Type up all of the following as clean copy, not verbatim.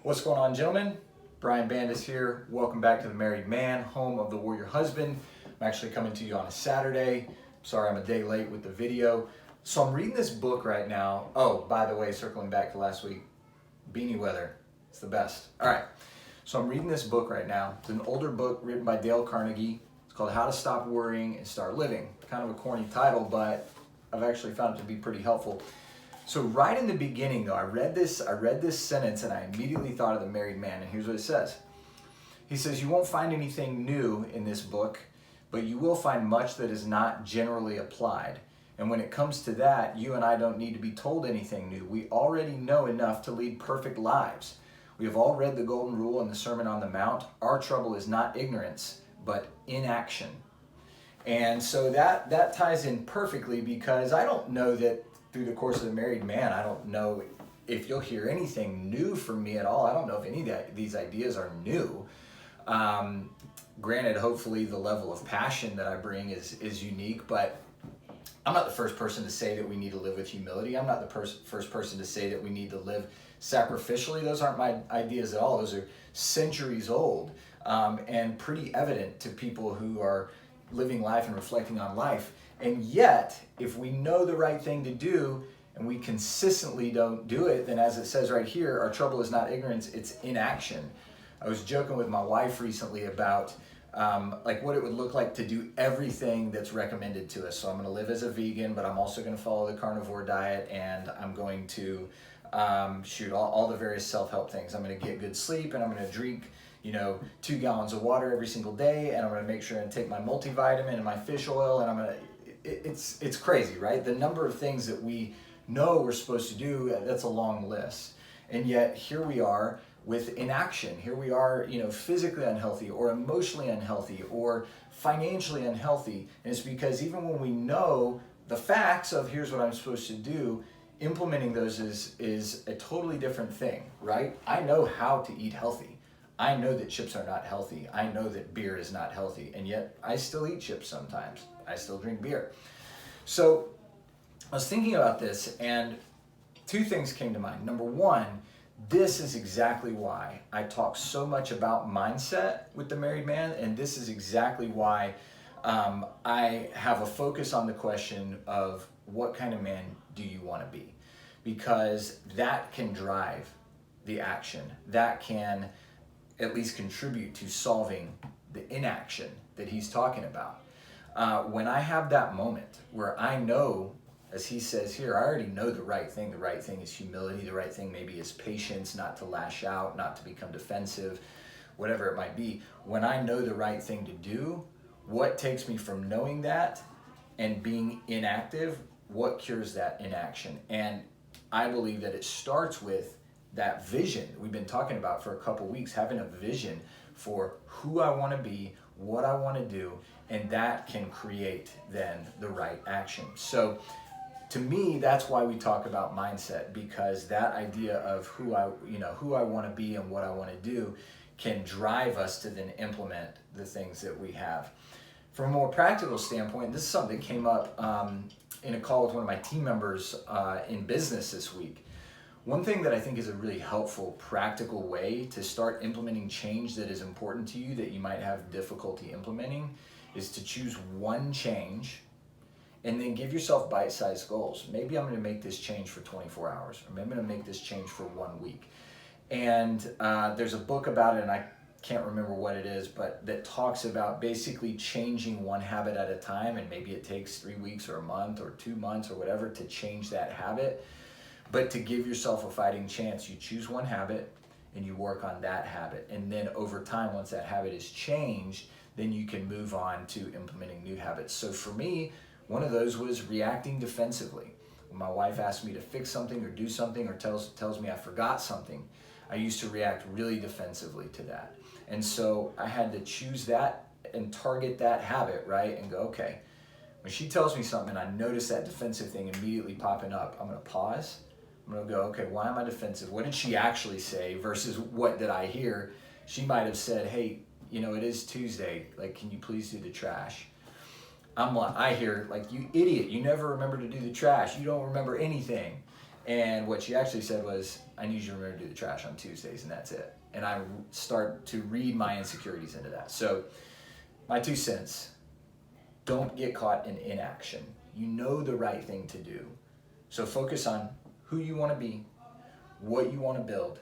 What's going on, gentlemen? Brian Bandas here. Welcome back to The Married Man, home of the warrior husband. I'm actually coming to you on a Saturday. Sorry I'm a day late with the video. So I'm reading this book right now. Oh, by the way, circling back to last week, beanie weather. It's the best. All right. So I'm reading this book right now. It's an older book written by Dale Carnegie. It's called How to Stop Worrying and Start Living. Kind of a corny title, but I've actually found it to be pretty helpful. So right in the beginning, though, I read this sentence and I immediately thought of The Married Man, and here's what it says. He says, "You won't find anything new in this book, but you will find much that is not generally applied. And when it comes to that, you and I don't need to be told anything new. We already know enough to lead perfect lives. We have all read the Golden Rule and the Sermon on the Mount. Our trouble is not ignorance, but inaction." And so that ties in perfectly, because I don't know that through the course of The Married Man, I don't know if you'll hear anything new from me at all. I don't know if any of these ideas are new. Granted, hopefully the level of passion that I bring is unique, but I'm not the first person to say that we need to live with humility. I'm not the first person to say that we need to live sacrificially. Those aren't my ideas at all. Those are centuries old, and pretty evident to people who are living life and reflecting on life. And yet, if we know the right thing to do and we consistently don't do it, then as it says right here, our trouble is not ignorance, it's inaction. I was joking with my wife recently about like what it would look like to do everything that's recommended to us. So I'm going to live as a vegan, but I'm also going to follow the carnivore diet, and I'm going to all the various self-help things. I'm going to get good sleep, and I'm going to drink 2 gallons of water every single day, and I'm going to make sure and take my multivitamin and my fish oil, and I'm going to it's crazy, right? The number of things that we know we're supposed to do, that's a long list. And yet here we are with inaction. Here we are, physically unhealthy or emotionally unhealthy or financially unhealthy. And it's because even when we know the facts of here's what I'm supposed to do, implementing those is a totally different thing, right? I know how to eat healthy. I know that chips are not healthy. I know that beer is not healthy, and yet I still eat chips sometimes. I still drink beer. So I was thinking about this, and 2 things came to mind. Number one, this is exactly why I talk so much about mindset with The Married Man, and this is exactly why I have a focus on the question of what kind of man do you want to be? Because that can drive the action. That can at least contribute to solving the inaction that he's talking about. When I have that moment where I know, as he says here, I already know the right thing. The right thing is humility. The right thing maybe is patience, not to lash out, not to become defensive, whatever it might be. When I know the right thing to do, what takes me from knowing that and being inactive, what cures that inaction? And I believe that it starts with that vision we've been talking about for a couple weeks, having a vision for who I want to be, what I want to do, and that can create then the right action. So to me, that's why we talk about mindset, because that idea of who I want to be and what I want to do can drive us to then implement the things that we have. From a more practical standpoint, this is something that came up in a call with one of my team members in business this week. One thing that I think is a really helpful, practical way to start implementing change that is important to you that you might have difficulty implementing is to choose one change and then give yourself bite-sized goals. Maybe I'm going to make this change for 24 hours, or maybe I'm going to make this change for 1 week. And there's a book about it, and I can't remember what it is, but that talks about basically changing one habit at a time, and maybe it takes 3 weeks or a month or 2 months or whatever to change that habit. But to give yourself a fighting chance, you choose one habit and you work on that habit. And then over time, once that habit is changed, then you can move on to implementing new habits. So for me, one of those was reacting defensively. When my wife asks me to fix something or do something or tells me I forgot something, I used to react really defensively to that. And so I had to choose that and target that habit, right? And go, okay, when she tells me something and I notice that defensive thing immediately popping up, I'm going to pause. I'm going to go, okay, why am I defensive? What did she actually say versus what did I hear? She might have said, hey, it is Tuesday. Like, can you please do the trash? I hear, like, you idiot, you never remember to do the trash. You don't remember anything. And what she actually said was, I need you to remember to do the trash on Tuesdays, and that's it. And I start to read my insecurities into that. So my 2 cents, don't get caught in inaction. You know the right thing to do. So focus on who you want to be, what you want to build,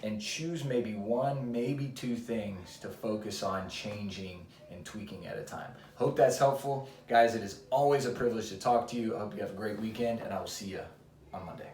and choose maybe 1, maybe 2 things to focus on changing and tweaking at a time. Hope that's helpful. Guys, it is always a privilege to talk to you. I hope you have a great weekend, and I will see you on Monday.